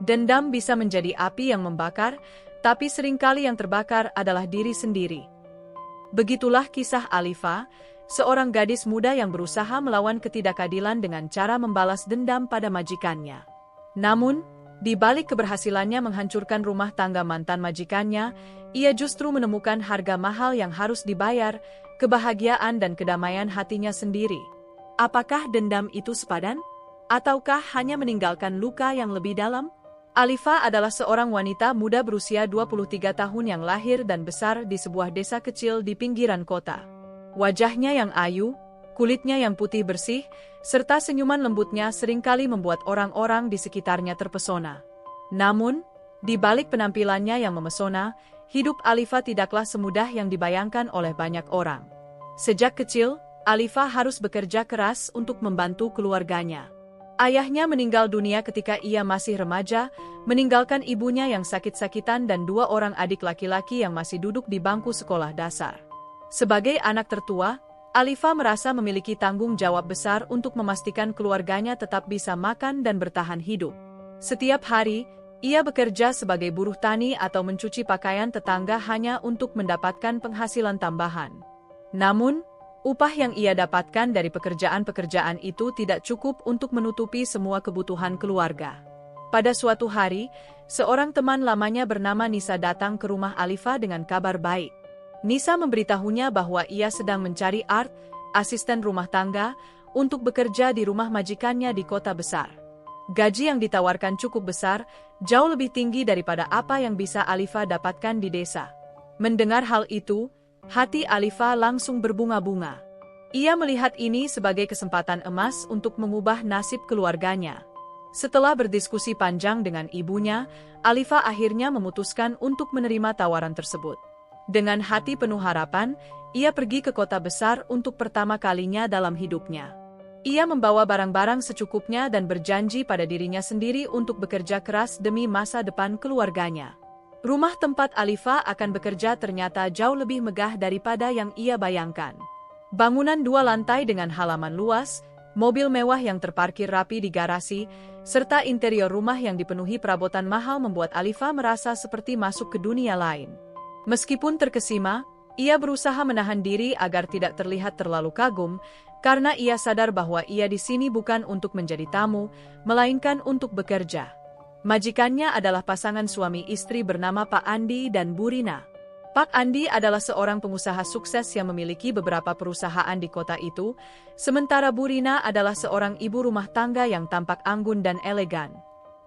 Dendam bisa menjadi api yang membakar, tapi seringkali yang terbakar adalah diri sendiri. Begitulah kisah Alifa, seorang gadis muda yang berusaha melawan ketidakadilan dengan cara membalas dendam pada majikannya. Namun, di balik keberhasilannya menghancurkan rumah tangga mantan majikannya, ia justru menemukan harga mahal yang harus dibayar, kebahagiaan dan kedamaian hatinya sendiri. Apakah dendam itu sepadan? Ataukah hanya meninggalkan luka yang lebih dalam? Alifa adalah seorang wanita muda berusia 23 tahun yang lahir dan besar di sebuah desa kecil di pinggiran kota. Wajahnya yang ayu, kulitnya yang putih bersih, serta senyuman lembutnya seringkali membuat orang-orang di sekitarnya terpesona. Namun, di balik penampilannya yang memesona, hidup Alifa tidaklah semudah yang dibayangkan oleh banyak orang. Sejak kecil, Alifa harus bekerja keras untuk membantu keluarganya. Ayahnya meninggal dunia ketika ia masih remaja, meninggalkan ibunya yang sakit-sakitan dan 2 orang adik laki-laki yang masih duduk di bangku sekolah dasar. Sebagai anak tertua, Alifa merasa memiliki tanggung jawab besar untuk memastikan keluarganya tetap bisa makan dan bertahan hidup. Setiap hari, ia bekerja sebagai buruh tani atau mencuci pakaian tetangga hanya untuk mendapatkan penghasilan tambahan. Namun, upah yang ia dapatkan dari pekerjaan-pekerjaan itu tidak cukup untuk menutupi semua kebutuhan keluarga. Pada suatu hari, seorang teman lamanya bernama Nisa datang ke rumah Alifa dengan kabar baik. Nisa memberitahunya bahwa ia sedang mencari Art, asisten rumah tangga, untuk bekerja di rumah majikannya di kota besar. Gaji yang ditawarkan cukup besar, jauh lebih tinggi daripada apa yang bisa Alifa dapatkan di desa. Mendengar hal itu, hati Alifa langsung berbunga-bunga. Ia melihat ini sebagai kesempatan emas untuk mengubah nasib keluarganya. Setelah berdiskusi panjang dengan ibunya, Alifa akhirnya memutuskan untuk menerima tawaran tersebut. Dengan hati penuh harapan, ia pergi ke kota besar untuk pertama kalinya dalam hidupnya. Ia membawa barang-barang secukupnya dan berjanji pada dirinya sendiri untuk bekerja keras demi masa depan keluarganya. Rumah tempat Alifa akan bekerja ternyata jauh lebih megah daripada yang ia bayangkan. Bangunan 2 lantai dengan halaman luas, mobil mewah yang terparkir rapi di garasi, serta interior rumah yang dipenuhi perabotan mahal membuat Alifa merasa seperti masuk ke dunia lain. Meskipun terkesima, ia berusaha menahan diri agar tidak terlihat terlalu kagum, karena ia sadar bahwa ia di sini bukan untuk menjadi tamu, melainkan untuk bekerja. Majikannya adalah pasangan suami istri bernama Pak Andi dan Bu Rina. Pak Andi adalah seorang pengusaha sukses yang memiliki beberapa perusahaan di kota itu, sementara Bu Rina adalah seorang ibu rumah tangga yang tampak anggun dan elegan.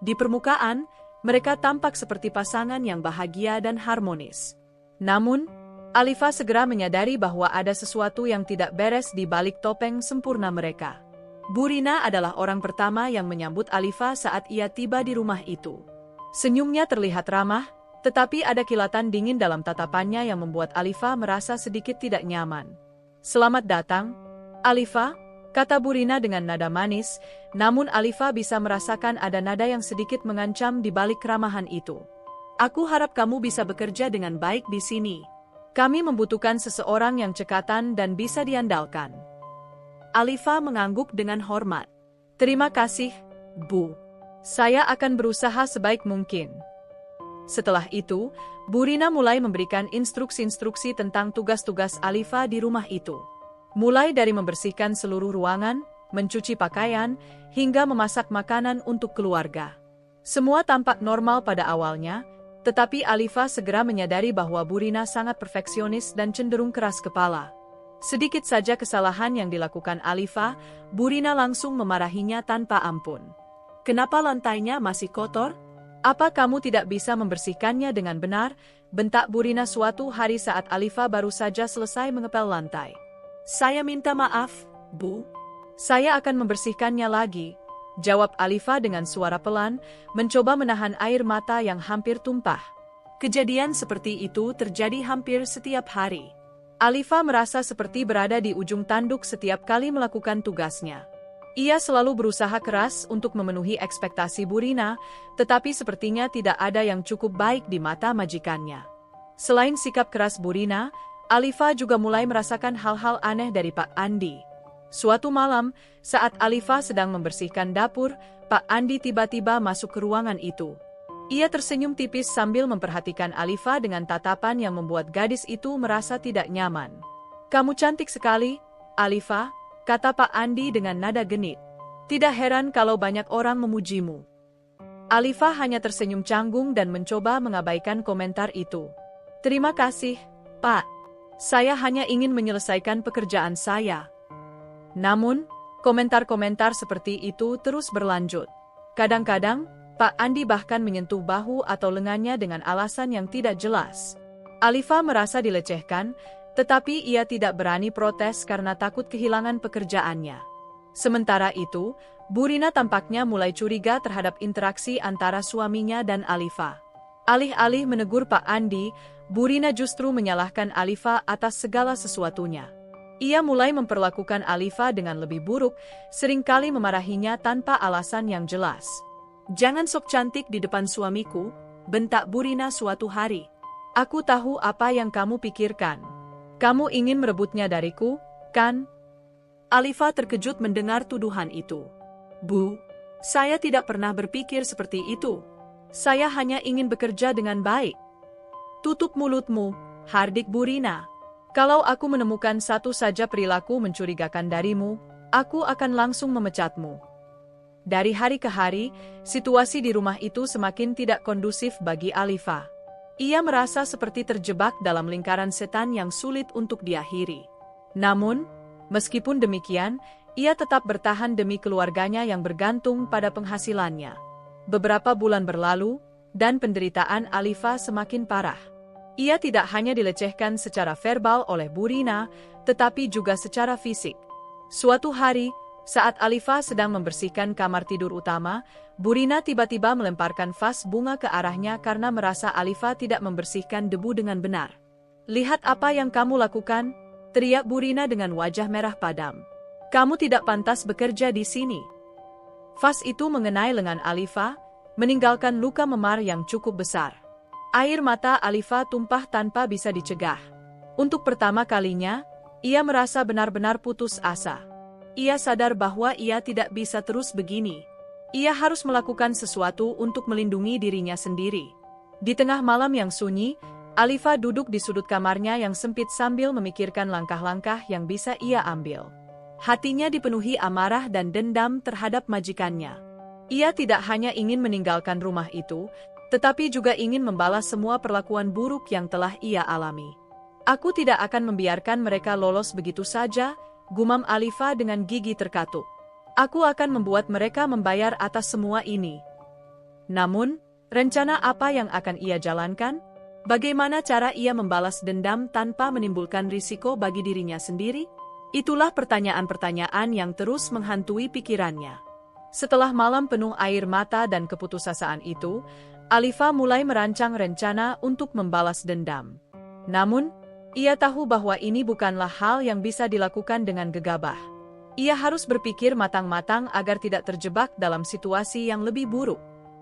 Di permukaan, mereka tampak seperti pasangan yang bahagia dan harmonis. Namun, Alifa segera menyadari bahwa ada sesuatu yang tidak beres di balik topeng sempurna mereka. Bu Rina adalah orang pertama yang menyambut Alifa saat ia tiba di rumah itu. Senyumnya terlihat ramah, tetapi ada kilatan dingin dalam tatapannya yang membuat Alifa merasa sedikit tidak nyaman. "Selamat datang, Alifa," kata Bu Rina dengan nada manis, namun Alifa bisa merasakan ada nada yang sedikit mengancam di balik keramahan itu. "Aku harap kamu bisa bekerja dengan baik di sini. Kami membutuhkan seseorang yang cekatan dan bisa diandalkan." Alifa mengangguk dengan hormat. "Terima kasih, Bu. Saya akan berusaha sebaik mungkin." Setelah itu, Bu Rina mulai memberikan instruksi-instruksi tentang tugas-tugas Alifa di rumah itu. Mulai dari membersihkan seluruh ruangan, mencuci pakaian, hingga memasak makanan untuk keluarga. Semua tampak normal pada awalnya, tetapi Alifa segera menyadari bahwa Bu Rina sangat perfeksionis dan cenderung keras kepala. Sedikit saja kesalahan yang dilakukan Alifa, Bu Rina langsung memarahinya tanpa ampun. "Kenapa lantainya masih kotor? Apa kamu tidak bisa membersihkannya dengan benar?" bentak Bu Rina suatu hari saat Alifa baru saja selesai mengepel lantai. "Saya minta maaf, Bu. Saya akan membersihkannya lagi," jawab Alifa dengan suara pelan, mencoba menahan air mata yang hampir tumpah. Kejadian seperti itu terjadi hampir setiap hari. Alifa merasa seperti berada di ujung tanduk setiap kali melakukan tugasnya. Ia selalu berusaha keras untuk memenuhi ekspektasi Bu Rina, tetapi sepertinya tidak ada yang cukup baik di mata majikannya. Selain sikap keras Bu Rina, Alifa juga mulai merasakan hal-hal aneh dari Pak Andi. Suatu malam, saat Alifa sedang membersihkan dapur, Pak Andi tiba-tiba masuk ke ruangan itu. Ia tersenyum tipis sambil memperhatikan Alifa dengan tatapan yang membuat gadis itu merasa tidak nyaman. "Kamu cantik sekali, Alifa," kata Pak Andi dengan nada genit. "Tidak heran kalau banyak orang memujimu." Alifa hanya tersenyum canggung dan mencoba mengabaikan komentar itu. "Terima kasih, Pak. Saya hanya ingin menyelesaikan pekerjaan saya." Namun, komentar-komentar seperti itu terus berlanjut. Kadang-kadang, Pak Andi bahkan menyentuh bahu atau lengannya dengan alasan yang tidak jelas. Alifa merasa dilecehkan, tetapi ia tidak berani protes karena takut kehilangan pekerjaannya. Sementara itu, Burina tampaknya mulai curiga terhadap interaksi antara suaminya dan Alifa. Alih-alih menegur Pak Andi, Burina justru menyalahkan Alifa atas segala sesuatunya. Ia mulai memperlakukan Alifa dengan lebih buruk, seringkali memarahinya tanpa alasan yang jelas. "Jangan sok cantik di depan suamiku," bentak Burina suatu hari. "Aku tahu apa yang kamu pikirkan. Kamu ingin merebutnya dariku, kan?" Alifa terkejut mendengar tuduhan itu. "Bu, saya tidak pernah berpikir seperti itu. Saya hanya ingin bekerja dengan baik." "Tutup mulutmu," hardik Burina. "Kalau aku menemukan satu saja perilaku mencurigakan darimu, aku akan langsung memecatmu." Dari hari ke hari, situasi di rumah itu semakin tidak kondusif bagi Alifa. Ia merasa seperti terjebak dalam lingkaran setan yang sulit untuk diakhiri. Namun, meskipun demikian, ia tetap bertahan demi keluarganya yang bergantung pada penghasilannya. Beberapa bulan berlalu, dan penderitaan Alifa semakin parah. Ia tidak hanya dilecehkan secara verbal oleh Burina, tetapi juga secara fisik. Suatu hari, saat Alifa sedang membersihkan kamar tidur utama, Burina tiba-tiba melemparkan vas bunga ke arahnya karena merasa Alifa tidak membersihkan debu dengan benar. "Lihat apa yang kamu lakukan," teriak Burina dengan wajah merah padam. "Kamu tidak pantas bekerja di sini." Vas itu mengenai lengan Alifa, meninggalkan luka memar yang cukup besar. Air mata Alifa tumpah tanpa bisa dicegah. Untuk pertama kalinya, ia merasa benar-benar putus asa. Ia sadar bahwa ia tidak bisa terus begini. Ia harus melakukan sesuatu untuk melindungi dirinya sendiri. Di tengah malam yang sunyi, Alifa duduk di sudut kamarnya yang sempit sambil memikirkan langkah-langkah yang bisa ia ambil. Hatinya dipenuhi amarah dan dendam terhadap majikannya. Ia tidak hanya ingin meninggalkan rumah itu, tetapi juga ingin membalas semua perlakuan buruk yang telah ia alami. "Aku tidak akan membiarkan mereka lolos begitu saja," gumam Alifa dengan gigi terkatuk. "Aku akan membuat mereka membayar atas semua ini." Namun, rencana apa yang akan ia jalankan? Bagaimana cara ia membalas dendam tanpa menimbulkan risiko bagi dirinya sendiri? Itulah pertanyaan-pertanyaan yang terus menghantui pikirannya. Setelah malam penuh air mata dan keputusasaan itu, Alifa mulai merancang rencana untuk membalas dendam. Namun, ia tahu bahwa ini bukanlah hal yang bisa dilakukan dengan gegabah. Ia harus berpikir matang-matang agar tidak terjebak dalam situasi yang lebih buruk.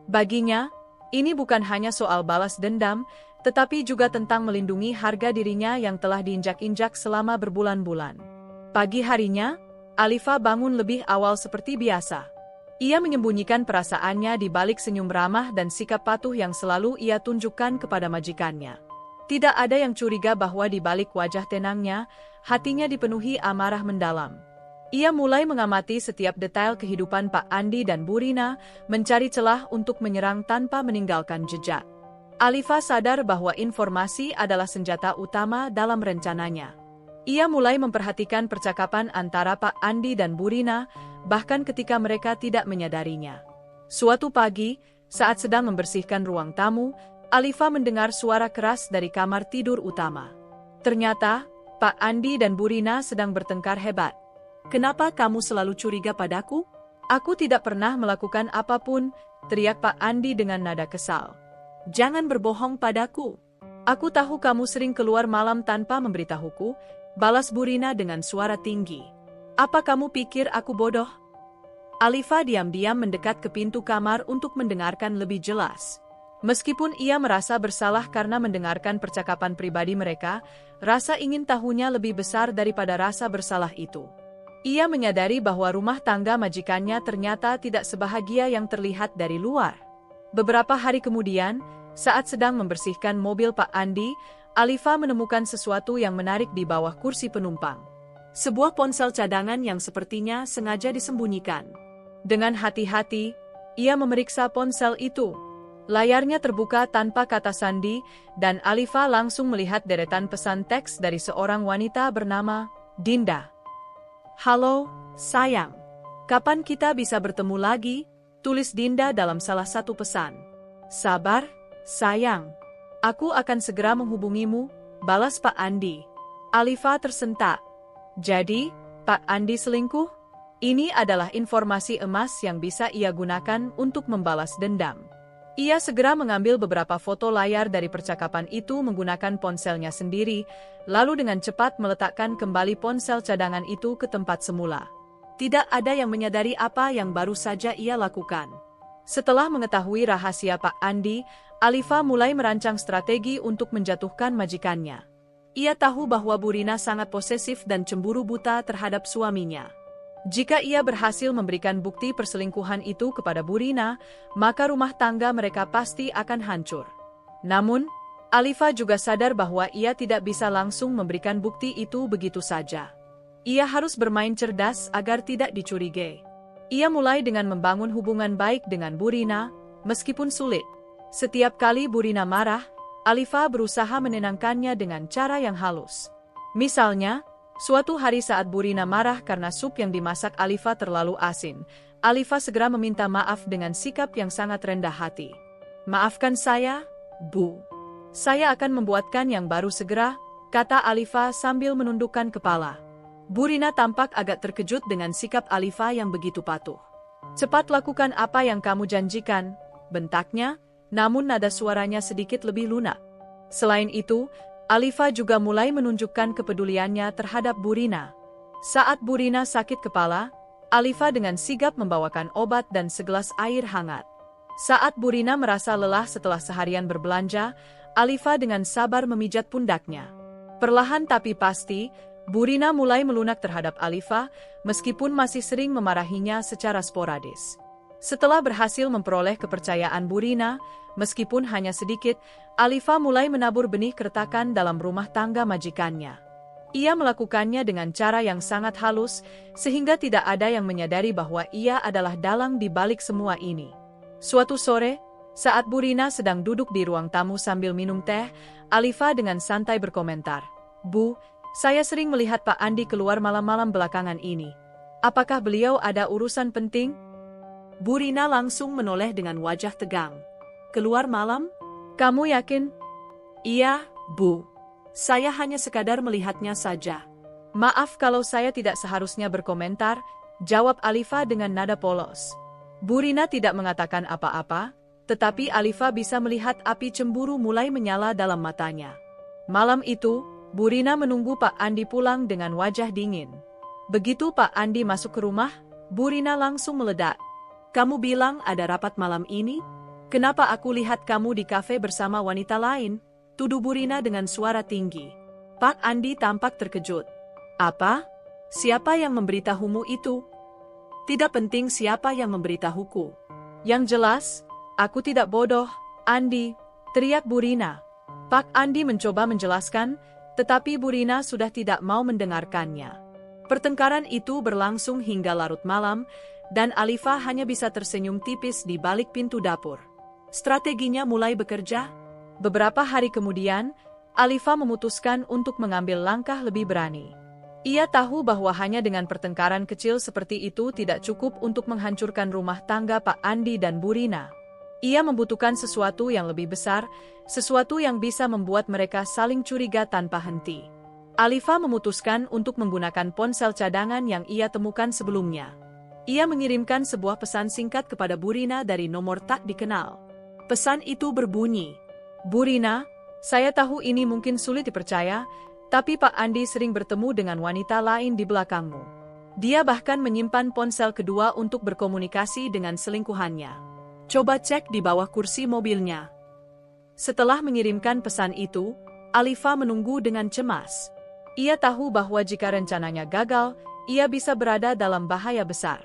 Baginya, ini bukan hanya soal balas dendam, tetapi juga tentang melindungi harga dirinya yang telah diinjak-injak selama berbulan-bulan. Pagi harinya, Alifa bangun lebih awal seperti biasa. Ia menyembunyikan perasaannya di balik senyum ramah dan sikap patuh yang selalu ia tunjukkan kepada majikannya. Tidak ada yang curiga bahwa di balik wajah tenangnya, hatinya dipenuhi amarah mendalam. Ia mulai mengamati setiap detail kehidupan Pak Andi dan Burina, mencari celah untuk menyerang tanpa meninggalkan jejak. Alifa sadar bahwa informasi adalah senjata utama dalam rencananya. Ia mulai memperhatikan percakapan antara Pak Andi dan Burina, bahkan ketika mereka tidak menyadarinya. Suatu pagi, saat sedang membersihkan ruang tamu, Alifa mendengar suara keras dari kamar tidur utama. Ternyata, Pak Andi dan Burina sedang bertengkar hebat. "Kenapa kamu selalu curiga padaku? Aku tidak pernah melakukan apapun," teriak Pak Andi dengan nada kesal. "Jangan berbohong padaku. Aku tahu kamu sering keluar malam tanpa memberitahuku," balas Burina dengan suara tinggi. "Apa kamu pikir aku bodoh?" Alifa diam-diam mendekat ke pintu kamar untuk mendengarkan lebih jelas. Meskipun ia merasa bersalah karena mendengarkan percakapan pribadi mereka, rasa ingin tahunya lebih besar daripada rasa bersalah itu. Ia menyadari bahwa rumah tangga majikannya ternyata tidak sebahagia yang terlihat dari luar. Beberapa hari kemudian, saat sedang membersihkan mobil Pak Andi, Alifa menemukan sesuatu yang menarik di bawah kursi penumpang. Sebuah ponsel cadangan yang sepertinya sengaja disembunyikan. Dengan hati-hati, ia memeriksa ponsel itu. Layarnya terbuka tanpa kata sandi, dan Alifa langsung melihat deretan pesan teks dari seorang wanita bernama Dinda. "Halo, sayang. Kapan kita bisa bertemu lagi?" tulis Dinda dalam salah satu pesan. "Sabar, sayang. Aku akan segera menghubungimu," balas Pak Andi. Alifa tersentak. Jadi, Pak Andi selingkuh? Ini adalah informasi emas yang bisa ia gunakan untuk membalas dendam. Ia segera mengambil beberapa foto layar dari percakapan itu menggunakan ponselnya sendiri, lalu dengan cepat meletakkan kembali ponsel cadangan itu ke tempat semula. Tidak ada yang menyadari apa yang baru saja ia lakukan. Setelah mengetahui rahasia Pak Andi, Alifa mulai merancang strategi untuk menjatuhkan majikannya. Ia tahu bahwa Bu Rina sangat posesif dan cemburu buta terhadap suaminya. Jika ia berhasil memberikan bukti perselingkuhan itu kepada Bu Rina, maka rumah tangga mereka pasti akan hancur. Namun, Alifa juga sadar bahwa ia tidak bisa langsung memberikan bukti itu begitu saja. Ia harus bermain cerdas agar tidak dicurigai. Ia mulai dengan membangun hubungan baik dengan Bu Rina, meskipun sulit. Setiap kali Bu Rina marah, Alifa berusaha menenangkannya dengan cara yang halus. Misalnya, suatu hari saat Bu Rina marah karena sup yang dimasak Alifa terlalu asin, Alifa segera meminta maaf dengan sikap yang sangat rendah hati. "Maafkan saya, Bu. Saya akan membuatkan yang baru segera," kata Alifa sambil menundukkan kepala. Bu Rina tampak agak terkejut dengan sikap Alifa yang begitu patuh. "Cepat lakukan apa yang kamu janjikan," bentaknya, namun nada suaranya sedikit lebih lunak. Selain itu, Alifa juga mulai menunjukkan kepeduliannya terhadap Bu Rina. Saat Bu Rina sakit kepala, Alifa dengan sigap membawakan obat dan segelas air hangat. Saat Bu Rina merasa lelah setelah seharian berbelanja, Alifa dengan sabar memijat pundaknya. Perlahan tapi pasti, Bu Rina mulai melunak terhadap Alifa, meskipun masih sering memarahinya secara sporadis. Setelah berhasil memperoleh kepercayaan Bu Rina, meskipun hanya sedikit, Alifa mulai menabur benih keretakan dalam rumah tangga majikannya. Ia melakukannya dengan cara yang sangat halus, sehingga tidak ada yang menyadari bahwa ia adalah dalang di balik semua ini. Suatu sore, saat Bu Rina sedang duduk di ruang tamu sambil minum teh, Alifa dengan santai berkomentar, "Bu, saya sering melihat Pak Andi keluar malam-malam belakangan ini. Apakah beliau ada urusan penting?" Bu Rina langsung menoleh dengan wajah tegang. "Keluar malam? Kamu yakin?" "Iya, Bu. Saya hanya sekadar melihatnya saja." "Maaf kalau saya tidak seharusnya berkomentar," jawab Alifa dengan nada polos. Bu Rina tidak mengatakan apa-apa, tetapi Alifa bisa melihat api cemburu mulai menyala dalam matanya. Malam itu, Bu Rina menunggu Pak Andi pulang dengan wajah dingin. Begitu Pak Andi masuk ke rumah, Bu Rina langsung meledak. "Kamu bilang ada rapat malam ini? Kenapa aku lihat kamu di kafe bersama wanita lain?" tuduh Bu Rina dengan suara tinggi. Pak Andi tampak terkejut. "Apa? Siapa yang memberitahumu itu?" "Tidak penting siapa yang memberitahuku. Yang jelas, aku tidak bodoh, Andi," teriak Bu Rina. Pak Andi mencoba menjelaskan, tetapi Bu Rina sudah tidak mau mendengarkannya. Pertengkaran itu berlangsung hingga larut malam, dan Alifa hanya bisa tersenyum tipis di balik pintu dapur. Strateginya mulai bekerja. Beberapa hari kemudian, Alifa memutuskan untuk mengambil langkah lebih berani. Ia tahu bahwa hanya dengan pertengkaran kecil seperti itu tidak cukup untuk menghancurkan rumah tangga Pak Andi dan Bu Rina. Ia membutuhkan sesuatu yang lebih besar, sesuatu yang bisa membuat mereka saling curiga tanpa henti. Alifa memutuskan untuk menggunakan ponsel cadangan yang ia temukan sebelumnya. Ia mengirimkan sebuah pesan singkat kepada Bu Rina dari nomor tak dikenal. Pesan itu berbunyi, "Bu Rina, saya tahu ini mungkin sulit dipercaya, tapi Pak Andi sering bertemu dengan wanita lain di belakangmu. Dia bahkan menyimpan ponsel kedua untuk berkomunikasi dengan selingkuhannya. Coba cek di bawah kursi mobilnya." Setelah mengirimkan pesan itu, Alifa menunggu dengan cemas. Ia tahu bahwa jika rencananya gagal, ia bisa berada dalam bahaya besar.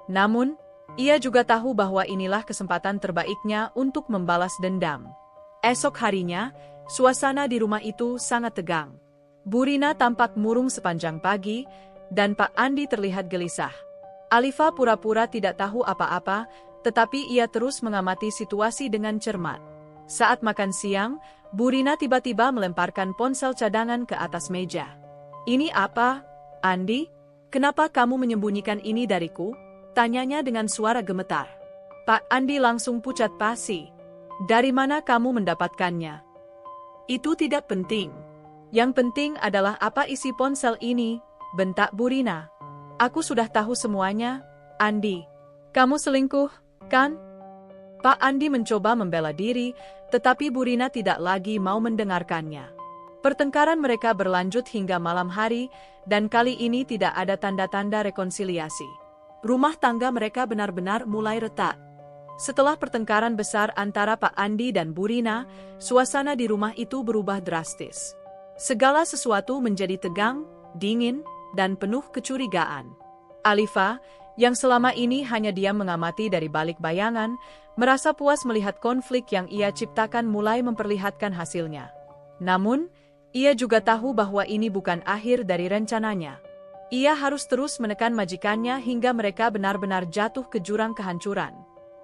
Namun, Ia juga tahu bahwa inilah kesempatan terbaiknya untuk membalas dendam. Esok harinya, suasana di rumah itu sangat tegang. Bu Rina tampak murung sepanjang pagi, dan Pak Andi terlihat gelisah. Alifa pura-pura tidak tahu apa-apa, tetapi ia terus mengamati situasi dengan cermat. Saat makan siang, Bu Rina tiba-tiba melemparkan ponsel cadangan ke atas meja. "Ini apa, Andi? Kenapa kamu menyembunyikan ini dariku?" tanyanya dengan suara gemetar. Pak Andi langsung pucat pasi. "Dari mana kamu mendapatkannya?" "Itu tidak penting. Yang penting adalah apa isi ponsel ini," bentak Bu Rina. "Aku sudah tahu semuanya, Andi. Kamu selingkuh, kan?" Pak Andi mencoba membela diri, tetapi Bu Rina tidak lagi mau mendengarkannya. Pertengkaran mereka berlanjut hingga malam hari, dan kali ini tidak ada tanda-tanda rekonsiliasi. Rumah tangga mereka benar-benar mulai retak. Setelah pertengkaran besar antara Pak Andi dan Bu Rina, suasana di rumah itu berubah drastis. Segala sesuatu menjadi tegang, dingin, dan penuh kecurigaan. Alifa, yang selama ini hanya diam mengamati dari balik bayangan, merasa puas melihat konflik yang ia ciptakan mulai memperlihatkan hasilnya. Namun, ia juga tahu bahwa ini bukan akhir dari rencananya. Ia harus terus menekan majikannya hingga mereka benar-benar jatuh ke jurang kehancuran.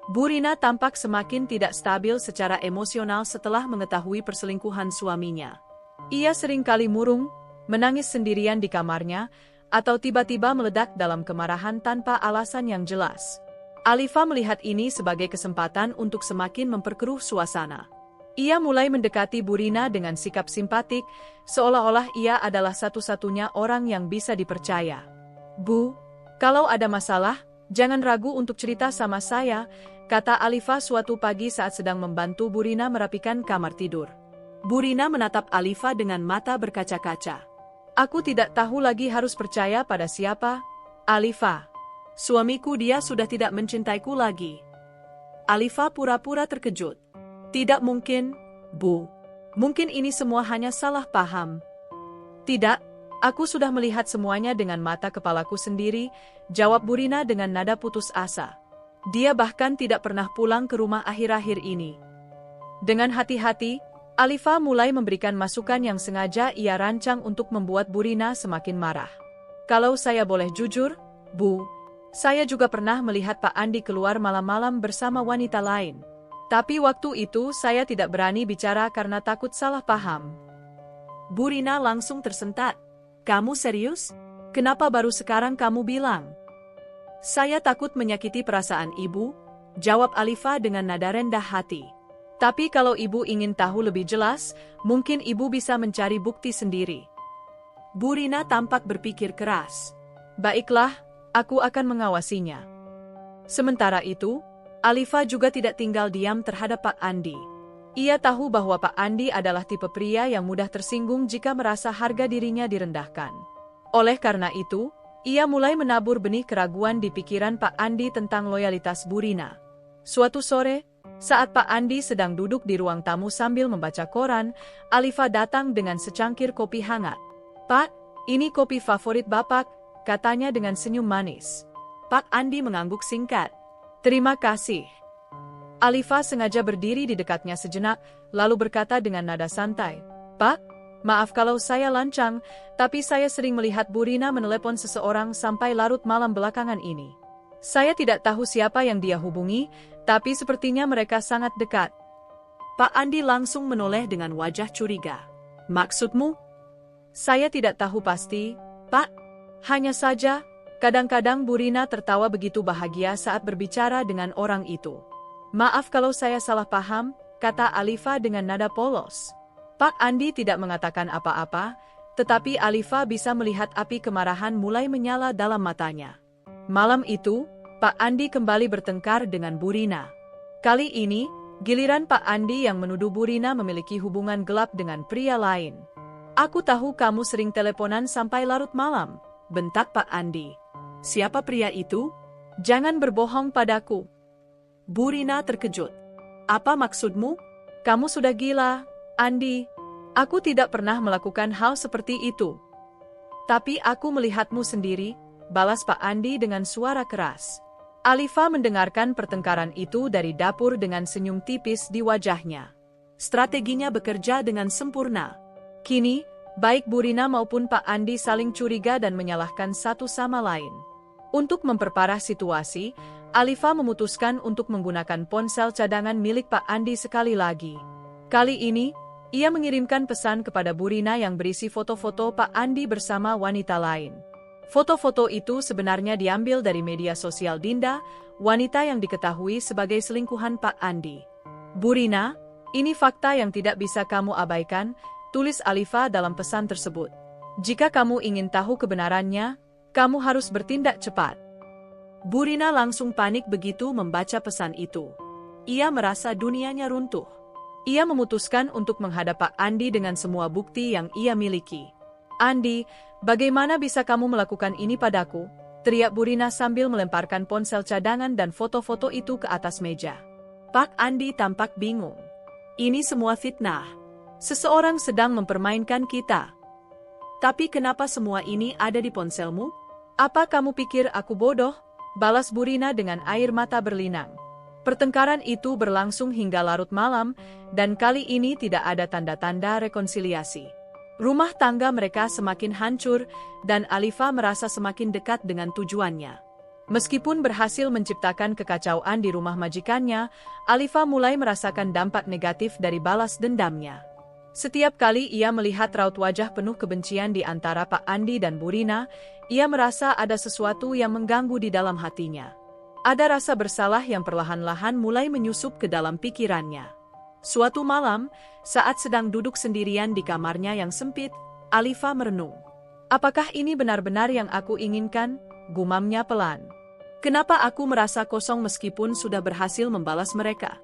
Bu Rina tampak semakin tidak stabil secara emosional setelah mengetahui perselingkuhan suaminya. Ia seringkali murung, menangis sendirian di kamarnya, atau tiba-tiba meledak dalam kemarahan tanpa alasan yang jelas. Alifa melihat ini sebagai kesempatan untuk semakin memperkeruh suasana. Ia mulai mendekati Bu Rina dengan sikap simpatik, seolah-olah ia adalah satu-satunya orang yang bisa dipercaya. "Bu, kalau ada masalah, jangan ragu untuk cerita sama saya," kata Alifa suatu pagi saat sedang membantu Bu Rina merapikan kamar tidur. Bu Rina menatap Alifa dengan mata berkaca-kaca. "Aku tidak tahu lagi harus percaya pada siapa, Alifa. Suamiku dia sudah tidak mencintaiku lagi." Alifa pura-pura terkejut. "Tidak mungkin, Bu. Mungkin ini semua hanya salah paham." "Tidak, aku sudah melihat semuanya dengan mata kepalaku sendiri," jawab Bu Rina dengan nada putus asa. "Dia bahkan tidak pernah pulang ke rumah akhir-akhir ini." Dengan hati-hati, Alifa mulai memberikan masukan yang sengaja ia rancang untuk membuat Bu Rina semakin marah. "Kalau saya boleh jujur, Bu, saya juga pernah melihat Pak Andi keluar malam-malam bersama wanita lain. Tapi waktu itu saya tidak berani bicara karena takut salah paham." Bu Rina langsung tersentak. "Kamu serius? Kenapa baru sekarang kamu bilang?" "Saya takut menyakiti perasaan ibu," jawab Alifa dengan nada rendah hati. "Tapi kalau ibu ingin tahu lebih jelas, mungkin ibu bisa mencari bukti sendiri." Bu Rina tampak berpikir keras. "Baiklah, aku akan mengawasinya." Sementara itu, Alifa juga tidak tinggal diam terhadap Pak Andi. Ia tahu bahwa Pak Andi adalah tipe pria yang mudah tersinggung jika merasa harga dirinya direndahkan. Oleh karena itu, ia mulai menabur benih keraguan di pikiran Pak Andi tentang loyalitas Bu Rina. Suatu sore, saat Pak Andi sedang duduk di ruang tamu sambil membaca koran, Alifa datang dengan secangkir kopi hangat. "Pak, ini kopi favorit Bapak," katanya dengan senyum manis. Pak Andi mengangguk singkat. "Terima kasih." Alifa sengaja berdiri di dekatnya sejenak, lalu berkata dengan nada santai, "Pak, maaf kalau saya lancang, tapi saya sering melihat Bu Rina menelepon seseorang sampai larut malam belakangan ini. Saya tidak tahu siapa yang dia hubungi, tapi sepertinya mereka sangat dekat." Pak Andi langsung menoleh dengan wajah curiga. "Maksudmu?" "Saya tidak tahu pasti, Pak. Hanya saja, kadang-kadang Bu Rina tertawa begitu bahagia saat berbicara dengan orang itu." "Maaf kalau saya salah paham," kata Alifa dengan nada polos. Pak Andi tidak mengatakan apa-apa, tetapi Alifa bisa melihat api kemarahan mulai menyala dalam matanya. Malam itu, Pak Andi kembali bertengkar dengan Bu Rina. Kali ini, giliran Pak Andi yang menuduh Bu Rina memiliki hubungan gelap dengan pria lain. "Aku tahu kamu sering teleponan sampai larut malam," bentak Pak Andi. "Siapa pria itu? Jangan berbohong padaku." Bu Rina terkejut. "Apa maksudmu? Kamu sudah gila, Andi. Aku tidak pernah melakukan hal seperti itu." "Tapi aku melihatmu sendiri," balas Pak Andi dengan suara keras. Alifa mendengarkan pertengkaran itu dari dapur dengan senyum tipis di wajahnya. Strateginya bekerja dengan sempurna. Kini, baik Bu Rina maupun Pak Andi saling curiga dan menyalahkan satu sama lain. Untuk memperparah situasi, Alifa memutuskan untuk menggunakan ponsel cadangan milik Pak Andi sekali lagi. Kali ini, ia mengirimkan pesan kepada Bu Rina yang berisi foto-foto Pak Andi bersama wanita lain. Foto-foto itu sebenarnya diambil dari media sosial Dinda, wanita yang diketahui sebagai selingkuhan Pak Andi. Bu Rina, ini fakta yang tidak bisa kamu abaikan, tulis Alifa dalam pesan tersebut. Jika kamu ingin tahu kebenarannya, kamu harus bertindak cepat. Bu Rina langsung panik begitu membaca pesan itu. Ia merasa dunianya runtuh. Ia memutuskan untuk menghadap Pak Andi dengan semua bukti yang ia miliki. Andi, bagaimana bisa kamu melakukan ini padaku? Teriak Bu Rina sambil melemparkan ponsel cadangan dan foto-foto itu ke atas meja. Pak Andi tampak bingung. Ini semua fitnah. Seseorang sedang mempermainkan kita. Tapi kenapa semua ini ada di ponselmu? Apa kamu pikir aku bodoh? Balas Bu Rina dengan air mata berlinang. Pertengkaran itu berlangsung hingga larut malam, dan kali ini tidak ada tanda-tanda rekonsiliasi. Rumah tangga mereka semakin hancur, dan Alifa merasa semakin dekat dengan tujuannya. Meskipun berhasil menciptakan kekacauan di rumah majikannya, Alifa mulai merasakan dampak negatif dari balas dendamnya. Setiap kali ia melihat raut wajah penuh kebencian di antara Pak Andi dan Bu Rina, ia merasa ada sesuatu yang mengganggu di dalam hatinya. Ada rasa bersalah yang perlahan-lahan mulai menyusup ke dalam pikirannya. Suatu malam, saat sedang duduk sendirian di kamarnya yang sempit, Alifa merenung. Apakah ini benar-benar yang aku inginkan? Gumamnya pelan. Kenapa aku merasa kosong meskipun sudah berhasil membalas mereka?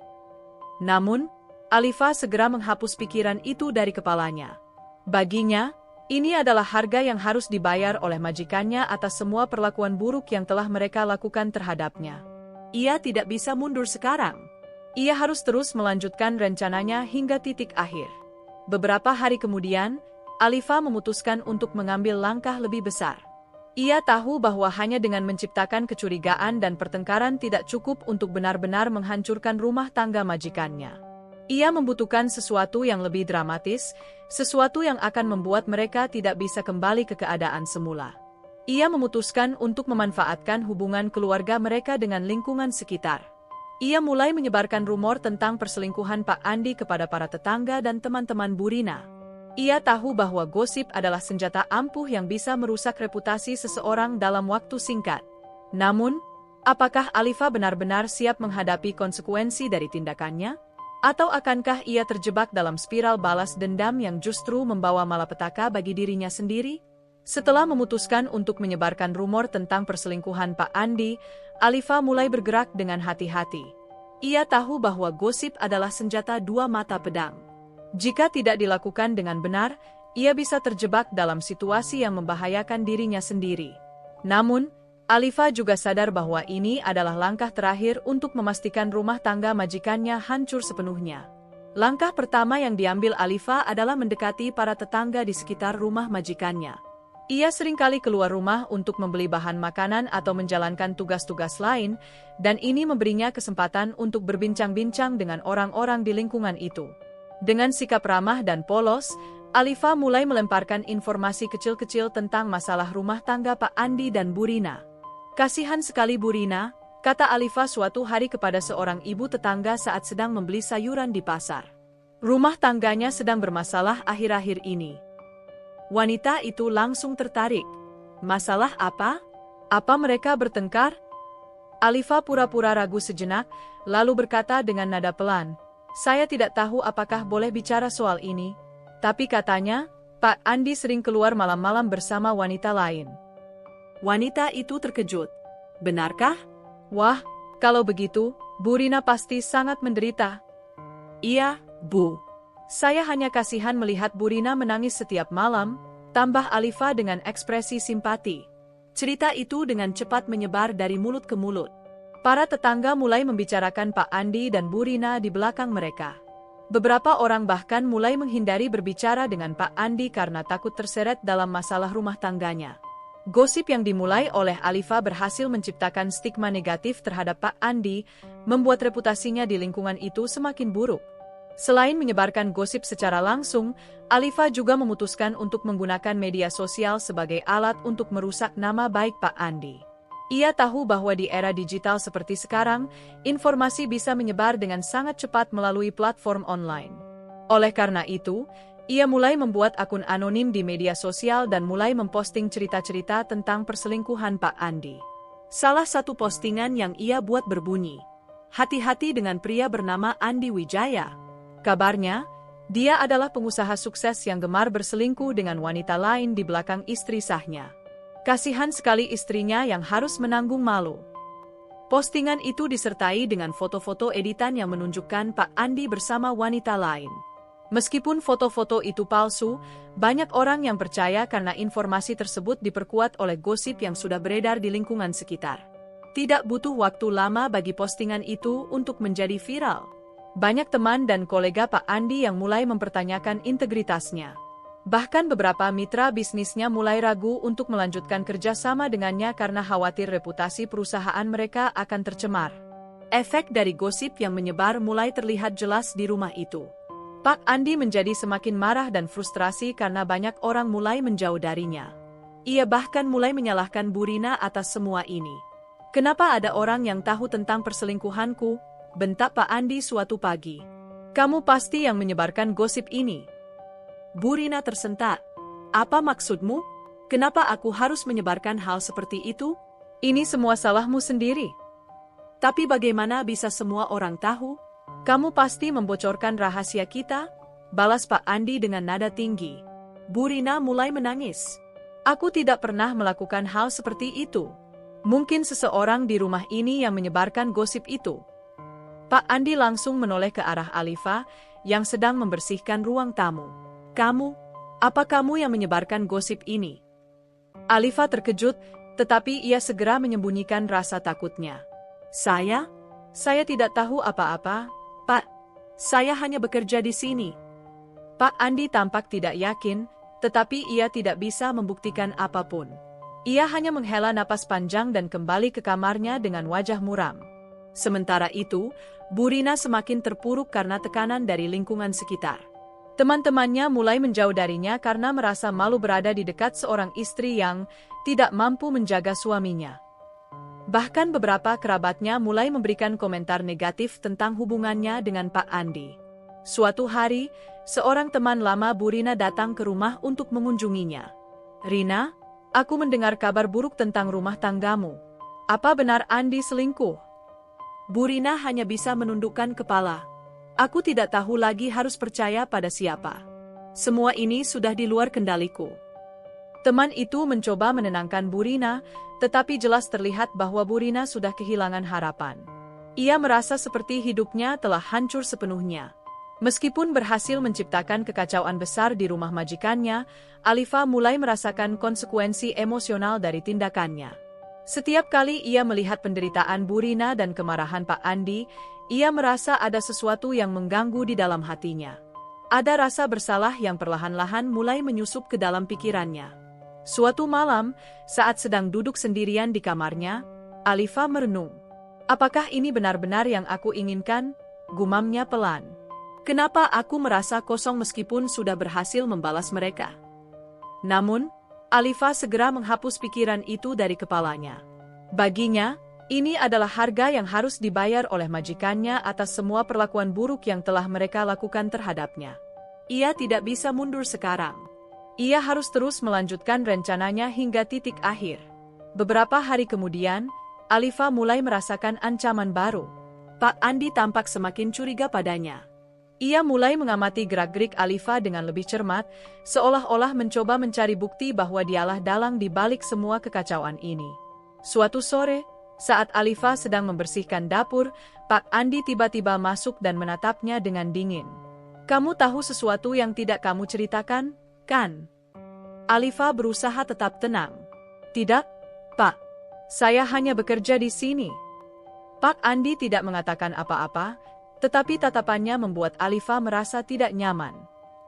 Namun, Alifa segera menghapus pikiran itu dari kepalanya. Baginya, ini adalah harga yang harus dibayar oleh majikannya atas semua perlakuan buruk yang telah mereka lakukan terhadapnya. Ia tidak bisa mundur sekarang. Ia harus terus melanjutkan rencananya hingga titik akhir. Beberapa hari kemudian, Alifa memutuskan untuk mengambil langkah lebih besar. Ia tahu bahwa hanya dengan menciptakan kecurigaan dan pertengkaran tidak cukup untuk benar-benar menghancurkan rumah tangga majikannya. Ia membutuhkan sesuatu yang lebih dramatis, sesuatu yang akan membuat mereka tidak bisa kembali ke keadaan semula. Ia memutuskan untuk memanfaatkan hubungan keluarga mereka dengan lingkungan sekitar. Ia mulai menyebarkan rumor tentang perselingkuhan Pak Andi kepada para tetangga dan teman-teman Bu Rina. Ia tahu bahwa gosip adalah senjata ampuh yang bisa merusak reputasi seseorang dalam waktu singkat. Namun, apakah Alifa benar-benar siap menghadapi konsekuensi dari tindakannya? Atau akankah ia terjebak dalam spiral balas dendam yang justru membawa malapetaka bagi dirinya sendiri? Setelah memutuskan untuk menyebarkan rumor tentang perselingkuhan Pak Andi, Alifa mulai bergerak dengan hati-hati. Ia tahu bahwa gosip adalah senjata dua mata pedang. Jika tidak dilakukan dengan benar, ia bisa terjebak dalam situasi yang membahayakan dirinya sendiri. Namun, Alifa juga sadar bahwa ini adalah langkah terakhir untuk memastikan rumah tangga majikannya hancur sepenuhnya. Langkah pertama yang diambil Alifa adalah mendekati para tetangga di sekitar rumah majikannya. Ia seringkali keluar rumah untuk membeli bahan makanan atau menjalankan tugas-tugas lain, dan ini memberinya kesempatan untuk berbincang-bincang dengan orang-orang di lingkungan itu. Dengan sikap ramah dan polos, Alifa mulai melemparkan informasi kecil-kecil tentang masalah rumah tangga Pak Andi dan Bu Rina. Kasihan sekali Bu Rina, kata Alifa suatu hari kepada seorang ibu tetangga saat sedang membeli sayuran di pasar. Rumah tangganya sedang bermasalah akhir-akhir ini. Wanita itu langsung tertarik. Masalah apa? Apa mereka bertengkar? Alifa pura-pura ragu sejenak, lalu berkata dengan nada pelan, "Saya tidak tahu apakah boleh bicara soal ini, tapi katanya, Pak Andi sering keluar malam-malam bersama wanita lain." Wanita itu terkejut. Benarkah? Wah, kalau begitu, Bu Rina pasti sangat menderita. Iya, Bu. Saya hanya kasihan melihat Bu Rina menangis setiap malam, tambah Alifa dengan ekspresi simpati. Cerita itu dengan cepat menyebar dari mulut ke mulut. Para tetangga mulai membicarakan Pak Andi dan Bu Rina di belakang mereka. Beberapa orang bahkan mulai menghindari berbicara dengan Pak Andi karena takut terseret dalam masalah rumah tangganya. Gosip yang dimulai oleh Alifa berhasil menciptakan stigma negatif terhadap Pak Andi, membuat reputasinya di lingkungan itu semakin buruk. Selain menyebarkan gosip secara langsung, Alifa juga memutuskan untuk menggunakan media sosial sebagai alat untuk merusak nama baik Pak Andi. Ia tahu bahwa di era digital seperti sekarang, informasi bisa menyebar dengan sangat cepat melalui platform online. Oleh karena itu, ia mulai membuat akun anonim di media sosial dan mulai memposting cerita-cerita tentang perselingkuhan Pak Andi. Salah satu postingan yang ia buat berbunyi, "Hati-hati dengan pria bernama Andi Wijaya." Kabarnya, dia adalah pengusaha sukses yang gemar berselingkuh dengan wanita lain di belakang istri sahnya. Kasihan sekali istrinya yang harus menanggung malu. Postingan itu disertai dengan foto-foto editan yang menunjukkan Pak Andi bersama wanita lain. Meskipun foto-foto itu palsu, banyak orang yang percaya karena informasi tersebut diperkuat oleh gosip yang sudah beredar di lingkungan sekitar. Tidak butuh waktu lama bagi postingan itu untuk menjadi viral. Banyak teman dan kolega Pak Andi yang mulai mempertanyakan integritasnya. Bahkan beberapa mitra bisnisnya mulai ragu untuk melanjutkan kerjasama dengannya karena khawatir reputasi perusahaan mereka akan tercemar. Efek dari gosip yang menyebar mulai terlihat jelas di rumah itu. Pak Andi menjadi semakin marah dan frustrasi karena banyak orang mulai menjauh darinya. Ia bahkan mulai menyalahkan Bu Rina atas semua ini. "Kenapa ada orang yang tahu tentang perselingkuhanku?" bentak Pak Andi suatu pagi. "Kamu pasti yang menyebarkan gosip ini." Bu Rina tersentak. "Apa maksudmu? Kenapa aku harus menyebarkan hal seperti itu? Ini semua salahmu sendiri." "Tapi bagaimana bisa semua orang tahu? Kamu pasti membocorkan rahasia kita," balas Pak Andi dengan nada tinggi. Bu Rina mulai menangis. "Aku tidak pernah melakukan hal seperti itu. Mungkin seseorang di rumah ini yang menyebarkan gosip itu." Pak Andi langsung menoleh ke arah Alifa, yang sedang membersihkan ruang tamu. Apa kamu yang menyebarkan gosip ini?" Alifa terkejut, tetapi ia segera menyembunyikan rasa takutnya. Saya tidak tahu apa-apa, Pak. Saya hanya bekerja di sini." Pak Andi tampak tidak yakin, tetapi ia tidak bisa membuktikan apapun. Ia hanya menghela napas panjang dan kembali ke kamarnya dengan wajah muram. Sementara itu, Bu Rina semakin terpuruk karena tekanan dari lingkungan sekitar. Teman-temannya mulai menjauh darinya karena merasa malu berada di dekat seorang istri yang tidak mampu menjaga suaminya. Bahkan beberapa kerabatnya mulai memberikan komentar negatif tentang hubungannya dengan Pak Andi. Suatu hari, seorang teman lama Bu Rina datang ke rumah untuk mengunjunginya. "Rina, aku mendengar kabar buruk tentang rumah tanggamu. Apa benar Andi selingkuh?" Bu Rina hanya bisa menundukkan kepala. "Aku tidak tahu lagi harus percaya pada siapa. Semua ini sudah di luar kendaliku." Teman itu mencoba menenangkan Bu Rina, tetapi jelas terlihat bahwa Bu Rina sudah kehilangan harapan. Ia merasa seperti hidupnya telah hancur sepenuhnya. Meskipun berhasil menciptakan kekacauan besar di rumah majikannya, Alifa mulai merasakan konsekuensi emosional dari tindakannya. Setiap kali ia melihat penderitaan Bu Rina dan kemarahan Pak Andi, ia merasa ada sesuatu yang mengganggu di dalam hatinya. Ada rasa bersalah yang perlahan-lahan mulai menyusup ke dalam pikirannya. Suatu malam, saat sedang duduk sendirian di kamarnya, Alifa merenung. "Apakah ini benar-benar yang aku inginkan?" gumamnya pelan. "Kenapa aku merasa kosong meskipun sudah berhasil membalas mereka?" Namun, Alifa segera menghapus pikiran itu dari kepalanya. Baginya, ini adalah harga yang harus dibayar oleh majikannya atas semua perlakuan buruk yang telah mereka lakukan terhadapnya. Ia tidak bisa mundur sekarang. Ia harus terus melanjutkan rencananya hingga titik akhir. Beberapa hari kemudian, Alifa mulai merasakan ancaman baru. Pak Andi tampak semakin curiga padanya. Ia mulai mengamati gerak-gerik Alifa dengan lebih cermat, seolah-olah mencoba mencari bukti bahwa dialah dalang di balik semua kekacauan ini. Suatu sore, saat Alifa sedang membersihkan dapur, Pak Andi tiba-tiba masuk dan menatapnya dengan dingin. "Kamu tahu sesuatu yang tidak kamu ceritakan, kan?" Alifa berusaha tetap tenang. "Tidak, Pak. Saya hanya bekerja di sini." Pak Andi tidak mengatakan apa-apa, tetapi tatapannya membuat Alifa merasa tidak nyaman.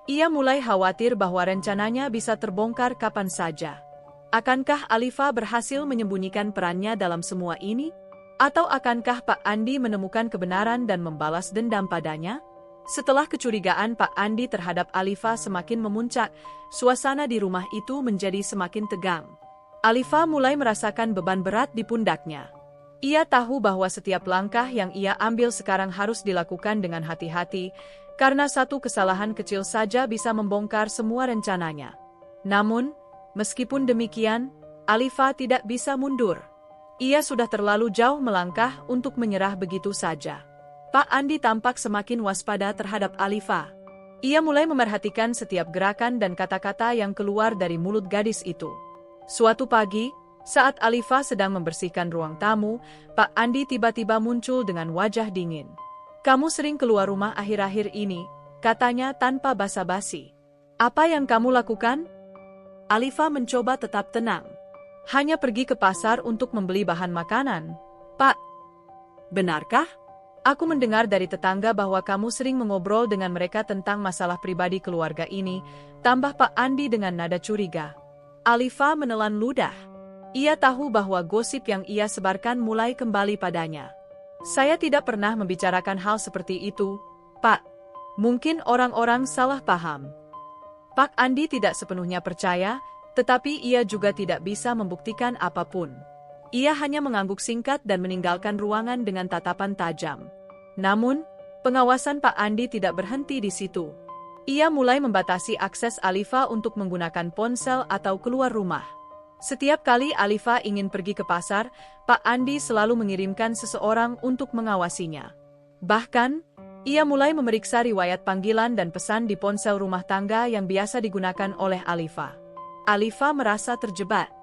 Ia mulai khawatir bahwa rencananya bisa terbongkar kapan saja. Akankah Alifa berhasil menyembunyikan perannya dalam semua ini? Atau akankah Pak Andi menemukan kebenaran dan membalas dendam padanya? Setelah kecurigaan Pak Andi terhadap Alifa semakin memuncak, suasana di rumah itu menjadi semakin tegang. Alifa mulai merasakan beban berat di pundaknya. Ia tahu bahwa setiap langkah yang ia ambil sekarang harus dilakukan dengan hati-hati, karena satu kesalahan kecil saja bisa membongkar semua rencananya. Namun, meskipun demikian, Alifa tidak bisa mundur. Ia sudah terlalu jauh melangkah untuk menyerah begitu saja. Pak Andi tampak semakin waspada terhadap Alifa. Ia mulai memerhatikan setiap gerakan dan kata-kata yang keluar dari mulut gadis itu. Suatu pagi, saat Alifa sedang membersihkan ruang tamu, Pak Andi tiba-tiba muncul dengan wajah dingin. "Kamu sering keluar rumah akhir-akhir ini," katanya tanpa basa-basi. "Apa yang kamu lakukan?" Alifa mencoba tetap tenang. "Hanya pergi ke pasar untuk membeli bahan makanan, Pak." "Benarkah? Aku mendengar dari tetangga bahwa kamu sering mengobrol dengan mereka tentang masalah pribadi keluarga ini," tambah Pak Andi dengan nada curiga. Alifa menelan ludah. Ia tahu bahwa gosip yang ia sebarkan mulai kembali padanya. "Saya tidak pernah membicarakan hal seperti itu, Pak. Mungkin orang-orang salah paham." Pak Andi tidak sepenuhnya percaya, tetapi ia juga tidak bisa membuktikan apapun. Ia hanya mengangguk singkat dan meninggalkan ruangan dengan tatapan tajam. Namun, pengawasan Pak Andi tidak berhenti di situ. Ia mulai membatasi akses Alifa untuk menggunakan ponsel atau keluar rumah. Setiap kali Alifa ingin pergi ke pasar, Pak Andi selalu mengirimkan seseorang untuk mengawasinya. Bahkan, ia mulai memeriksa riwayat panggilan dan pesan di ponsel rumah tangga yang biasa digunakan oleh Alifa. Alifa merasa terjebak.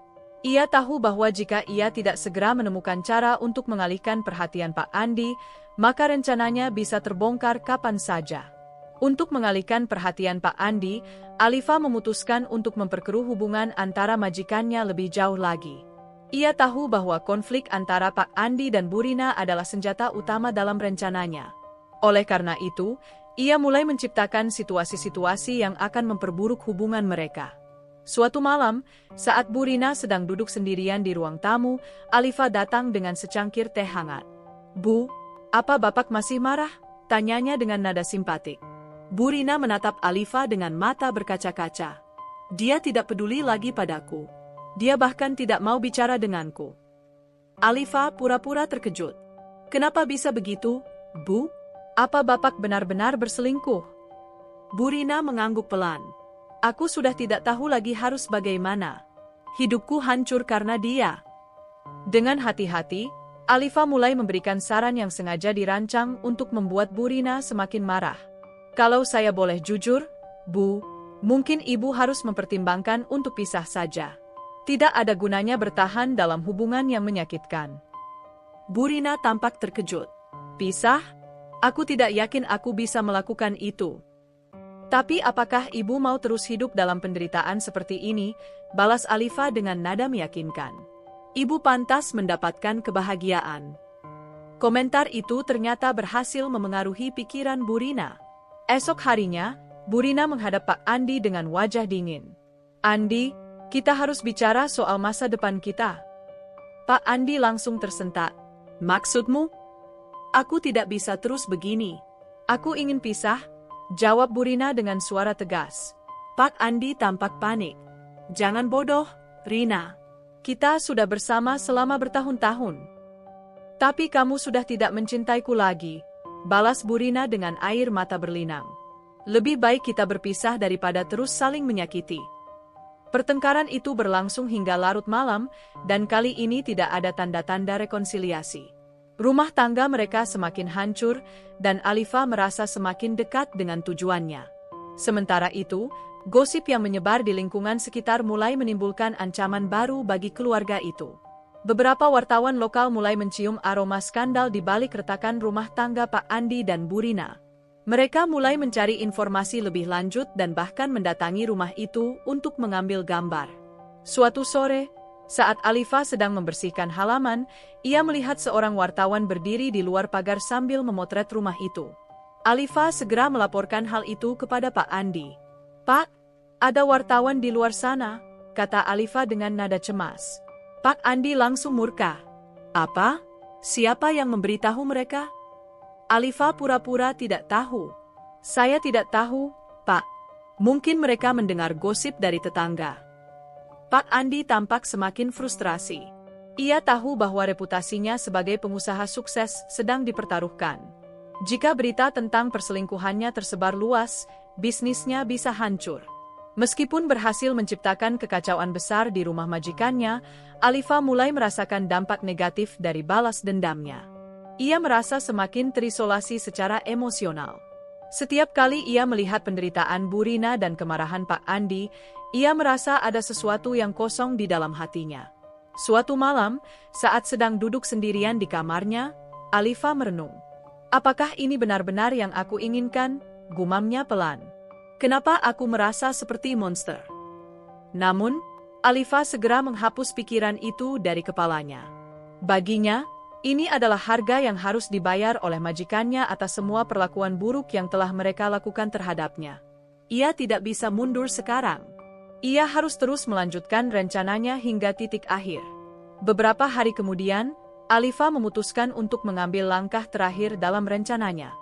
Ia tahu bahwa jika ia tidak segera menemukan cara untuk mengalihkan perhatian Pak Andi, maka rencananya bisa terbongkar kapan saja. Untuk mengalihkan perhatian Pak Andi, Alifa memutuskan untuk memperkeruh hubungan antara majikannya lebih jauh lagi. Ia tahu bahwa konflik antara Pak Andi dan Bu Rina adalah senjata utama dalam rencananya. Oleh karena itu, ia mulai menciptakan situasi-situasi yang akan memperburuk hubungan mereka. Suatu malam, saat Bu Rina sedang duduk sendirian di ruang tamu, Alifa datang dengan secangkir teh hangat. "Bu, apa Bapak masih marah?" tanyanya dengan nada simpatik. Bu Rina menatap Alifa dengan mata berkaca-kaca. "Dia tidak peduli lagi padaku. Dia bahkan tidak mau bicara denganku." Alifa pura-pura terkejut. "Kenapa bisa begitu, Bu? Apa Bapak benar-benar berselingkuh?" Bu Rina mengangguk pelan. "Aku sudah tidak tahu lagi harus bagaimana. Hidupku hancur karena dia." Dengan hati-hati, Alifa mulai memberikan saran yang sengaja dirancang untuk membuat Bu Rina semakin marah. "Kalau saya boleh jujur, Bu, mungkin Ibu harus mempertimbangkan untuk pisah saja. Tidak ada gunanya bertahan dalam hubungan yang menyakitkan." Bu Rina tampak terkejut. "Pisah? Aku tidak yakin aku bisa melakukan itu." "Tapi apakah Ibu mau terus hidup dalam penderitaan seperti ini?" balas Alifa dengan nada meyakinkan. "Ibu pantas mendapatkan kebahagiaan." Komentar itu ternyata berhasil memengaruhi pikiran Bu Rina. Esok harinya, Bu Rina menghadap Pak Andi dengan wajah dingin. "Andi, kita harus bicara soal masa depan kita." Pak Andi langsung tersentak. "Maksudmu?" "Aku tidak bisa terus begini. Aku ingin pisah," jawab Bu Rina dengan suara tegas. Pak Andi tampak panik. "Jangan bodoh, Rina. Kita sudah bersama selama bertahun-tahun." "Tapi kamu sudah tidak mencintaiku lagi," balas Bu Rina dengan air mata berlinang. "Lebih baik kita berpisah daripada terus saling menyakiti." Pertengkaran itu berlangsung hingga larut malam, dan kali ini tidak ada tanda-tanda rekonsiliasi. Rumah tangga mereka semakin hancur, dan Alifa merasa semakin dekat dengan tujuannya. Sementara itu, gosip yang menyebar di lingkungan sekitar mulai menimbulkan ancaman baru bagi keluarga itu. Beberapa wartawan lokal mulai mencium aroma skandal di balik retakan rumah tangga Pak Andi dan Bu Rina. Mereka mulai mencari informasi lebih lanjut dan bahkan mendatangi rumah itu untuk mengambil gambar. Suatu sore, saat Alifa sedang membersihkan halaman, ia melihat seorang wartawan berdiri di luar pagar sambil memotret rumah itu. Alifa segera melaporkan hal itu kepada Pak Andi. "Pak, ada wartawan di luar sana," kata Alifa dengan nada cemas. Pak Andi langsung murka. Apa? Siapa yang memberitahu mereka? Alifa pura-pura tidak tahu. Saya tidak tahu, Pak. Mungkin mereka mendengar gosip dari tetangga. Pak Andi tampak semakin frustrasi. Ia tahu bahwa reputasinya sebagai pengusaha sukses sedang dipertaruhkan. Jika berita tentang perselingkuhannya tersebar luas, bisnisnya bisa hancur. Meskipun berhasil menciptakan kekacauan besar di rumah majikannya, Alifa mulai merasakan dampak negatif dari balas dendamnya. Ia merasa semakin terisolasi secara emosional. Setiap kali ia melihat penderitaan Bu Rina dan kemarahan Pak Andi, ia merasa ada sesuatu yang kosong di dalam hatinya. Suatu malam, saat sedang duduk sendirian di kamarnya, Alifa merenung. Apakah ini benar-benar yang aku inginkan? Gumamnya pelan. Kenapa aku merasa seperti monster? Namun, Alifa segera menghapus pikiran itu dari kepalanya. Baginya, ini adalah harga yang harus dibayar oleh majikannya atas semua perlakuan buruk yang telah mereka lakukan terhadapnya. Ia tidak bisa mundur sekarang. Ia harus terus melanjutkan rencananya hingga titik akhir. Beberapa hari kemudian, Alifa memutuskan untuk mengambil langkah terakhir dalam rencananya.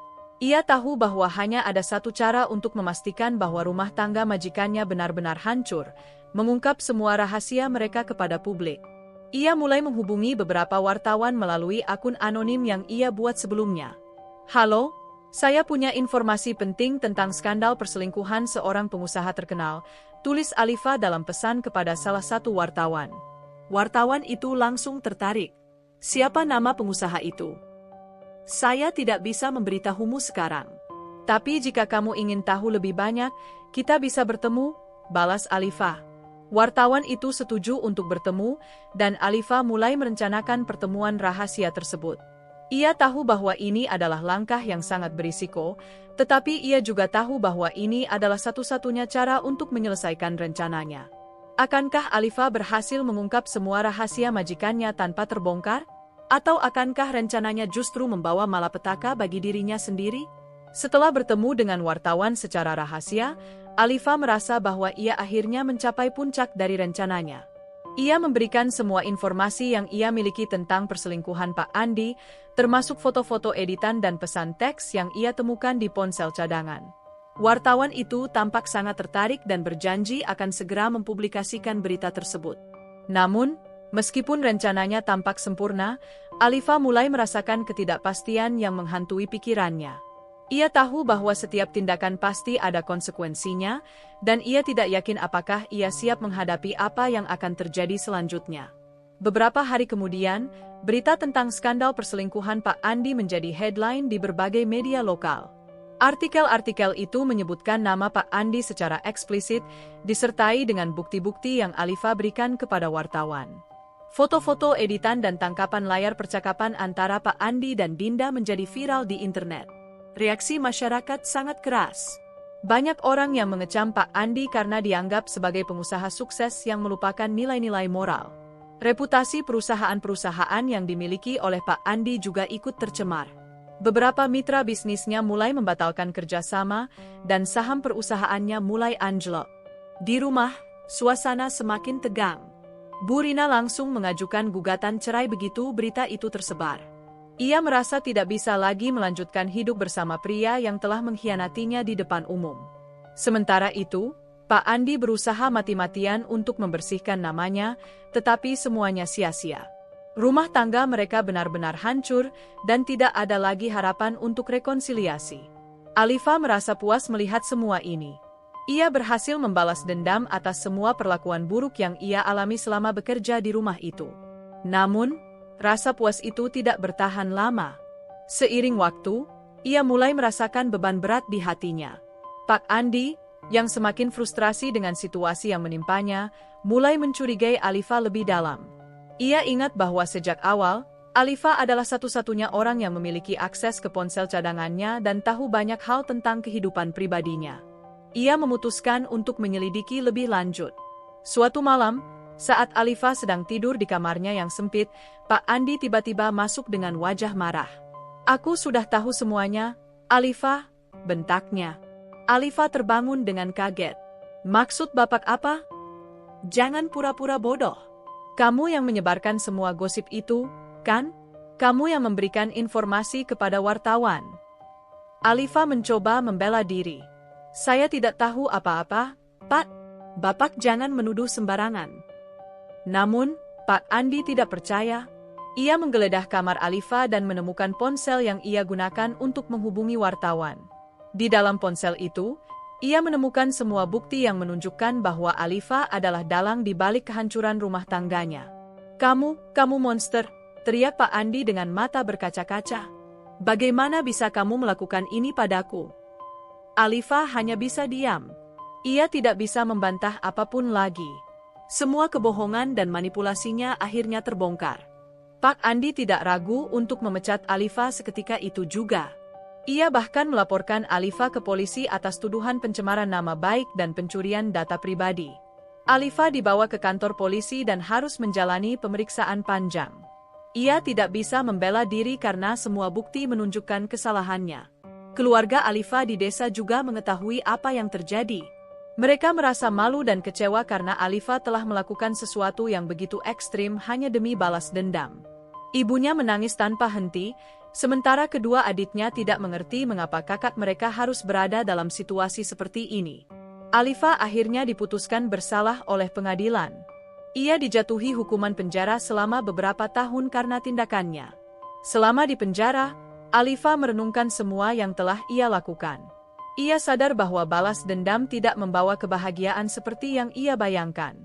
Ia tahu bahwa hanya ada satu cara untuk memastikan bahwa rumah tangga majikannya benar-benar hancur, mengungkap semua rahasia mereka kepada publik. Ia mulai menghubungi beberapa wartawan melalui akun anonim yang ia buat sebelumnya. Halo, saya punya informasi penting tentang skandal perselingkuhan seorang pengusaha terkenal, tulis Alifa dalam pesan kepada salah satu wartawan. Wartawan itu langsung tertarik. Siapa nama pengusaha itu? Saya tidak bisa memberitahumu sekarang. Tapi jika kamu ingin tahu lebih banyak, kita bisa bertemu, balas Alifa. Wartawan itu setuju untuk bertemu, dan Alifa mulai merencanakan pertemuan rahasia tersebut. Ia tahu bahwa ini adalah langkah yang sangat berisiko, tetapi ia juga tahu bahwa ini adalah satu-satunya cara untuk menyelesaikan rencananya. Akankah Alifa berhasil mengungkap semua rahasia majikannya tanpa terbongkar? Atau akankah rencananya justru membawa malapetaka bagi dirinya sendiri? Setelah bertemu dengan wartawan secara rahasia, Alifa merasa bahwa ia akhirnya mencapai puncak dari rencananya. Ia memberikan semua informasi yang ia miliki tentang perselingkuhan Pak Andi, termasuk foto-foto editan dan pesan teks yang ia temukan di ponsel cadangan. Wartawan itu tampak sangat tertarik dan berjanji akan segera mempublikasikan berita tersebut. Namun, meskipun rencananya tampak sempurna, Alifa mulai merasakan ketidakpastian yang menghantui pikirannya. Ia tahu bahwa setiap tindakan pasti ada konsekuensinya, dan ia tidak yakin apakah ia siap menghadapi apa yang akan terjadi selanjutnya. Beberapa hari kemudian, berita tentang skandal perselingkuhan Pak Andi menjadi headline di berbagai media lokal. Artikel-artikel itu menyebutkan nama Pak Andi secara eksplisit, disertai dengan bukti-bukti yang Alifa berikan kepada wartawan. Foto-foto editan dan tangkapan layar percakapan antara Pak Andi dan Dinda menjadi viral di internet. Reaksi masyarakat sangat keras. Banyak orang yang mengecam Pak Andi karena dianggap sebagai pengusaha sukses yang melupakan nilai-nilai moral. Reputasi perusahaan-perusahaan yang dimiliki oleh Pak Andi juga ikut tercemar. Beberapa mitra bisnisnya mulai membatalkan kerjasama, dan saham perusahaannya mulai anjlok. Di rumah, suasana semakin tegang. Bu Rina langsung mengajukan gugatan cerai begitu berita itu tersebar. Ia merasa tidak bisa lagi melanjutkan hidup bersama pria yang telah mengkhianatinya di depan umum. Sementara itu, Pak Andi berusaha mati-matian untuk membersihkan namanya, tetapi semuanya sia-sia. Rumah tangga mereka benar-benar hancur, dan tidak ada lagi harapan untuk rekonsiliasi. Alifa merasa puas melihat semua ini. Ia berhasil membalas dendam atas semua perlakuan buruk yang ia alami selama bekerja di rumah itu. Namun, rasa puas itu tidak bertahan lama. Seiring waktu, ia mulai merasakan beban berat di hatinya. Pak Andi, yang semakin frustrasi dengan situasi yang menimpanya, mulai mencurigai Alifa lebih dalam. Ia ingat bahwa sejak awal, Alifa adalah satu-satunya orang yang memiliki akses ke ponsel cadangannya dan tahu banyak hal tentang kehidupan pribadinya. Ia memutuskan untuk menyelidiki lebih lanjut. Suatu malam, saat Alifa sedang tidur di kamarnya yang sempit, Pak Andi tiba-tiba masuk dengan wajah marah. "Aku sudah tahu semuanya, Alifa," bentaknya. Alifa terbangun dengan kaget. "Maksud Bapak apa?" Jangan pura-pura bodoh. Kamu yang menyebarkan semua gosip itu, kan? Kamu yang memberikan informasi kepada wartawan. Alifa mencoba membela diri. Saya tidak tahu apa-apa, Pak. Bapak jangan menuduh sembarangan. Namun, Pak Andi tidak percaya. Ia menggeledah kamar Alifa dan menemukan ponsel yang ia gunakan untuk menghubungi wartawan. Di dalam ponsel itu, ia menemukan semua bukti yang menunjukkan bahwa Alifa adalah dalang di balik kehancuran rumah tangganya. Kamu monster, teriak Pak Andi dengan mata berkaca-kaca. Bagaimana bisa kamu melakukan ini padaku? Alifa hanya bisa diam. Ia tidak bisa membantah apapun lagi. Semua kebohongan dan manipulasinya akhirnya terbongkar. Pak Andi tidak ragu untuk memecat Alifa seketika itu juga. Ia bahkan melaporkan Alifa ke polisi atas tuduhan pencemaran nama baik dan pencurian data pribadi. Alifa dibawa ke kantor polisi dan harus menjalani pemeriksaan panjang. Ia tidak bisa membela diri karena semua bukti menunjukkan kesalahannya. Keluarga Alifa di desa juga mengetahui apa yang terjadi. Mereka merasa malu dan kecewa karena Alifa telah melakukan sesuatu yang begitu ekstrim hanya demi balas dendam. Ibunya menangis tanpa henti, sementara kedua adiknya tidak mengerti mengapa kakak mereka harus berada dalam situasi seperti ini. Alifa akhirnya diputuskan bersalah oleh pengadilan. Ia dijatuhi hukuman penjara selama beberapa tahun karena tindakannya. Selama di penjara, Alifa merenungkan semua yang telah ia lakukan. Ia sadar bahwa balas dendam tidak membawa kebahagiaan seperti yang ia bayangkan.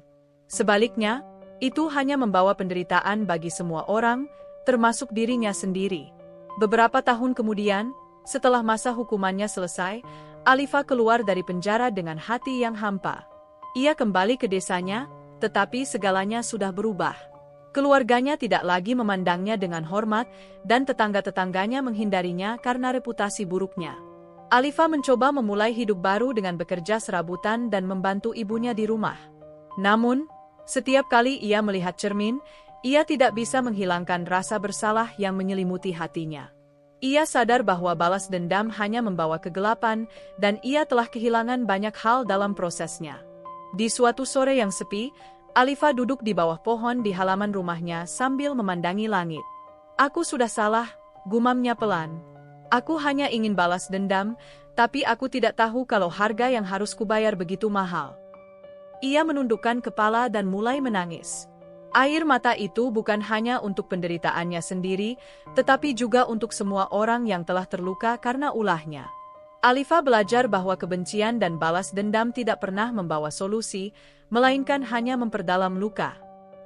Sebaliknya, itu hanya membawa penderitaan bagi semua orang, termasuk dirinya sendiri. Beberapa tahun kemudian, setelah masa hukumannya selesai, Alifa keluar dari penjara dengan hati yang hampa. Ia kembali ke desanya, tetapi segalanya sudah berubah. Keluarganya tidak lagi memandangnya dengan hormat, dan tetangga-tetangganya menghindarinya karena reputasi buruknya. Alifa mencoba memulai hidup baru dengan bekerja serabutan dan membantu ibunya di rumah. Namun, setiap kali ia melihat cermin, ia tidak bisa menghilangkan rasa bersalah yang menyelimuti hatinya. Ia sadar bahwa balas dendam hanya membawa kegelapan, dan ia telah kehilangan banyak hal dalam prosesnya. Di suatu sore yang sepi, Alifa duduk di bawah pohon di halaman rumahnya sambil memandangi langit. "Aku sudah salah," gumamnya pelan. "Aku hanya ingin balas dendam, tapi aku tidak tahu kalau harga yang harus kubayar begitu mahal." Ia menundukkan kepala dan mulai menangis. Air mata itu bukan hanya untuk penderitaannya sendiri, tetapi juga untuk semua orang yang telah terluka karena ulahnya. Alifa belajar bahwa kebencian dan balas dendam tidak pernah membawa solusi, melainkan hanya memperdalam luka.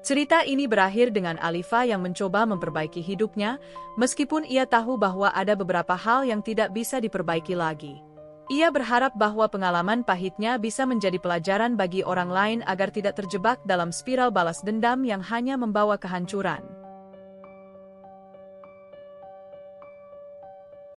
Cerita ini berakhir dengan Alifa yang mencoba memperbaiki hidupnya, meskipun ia tahu bahwa ada beberapa hal yang tidak bisa diperbaiki lagi. Ia berharap bahwa pengalaman pahitnya bisa menjadi pelajaran bagi orang lain agar tidak terjebak dalam spiral balas dendam yang hanya membawa kehancuran.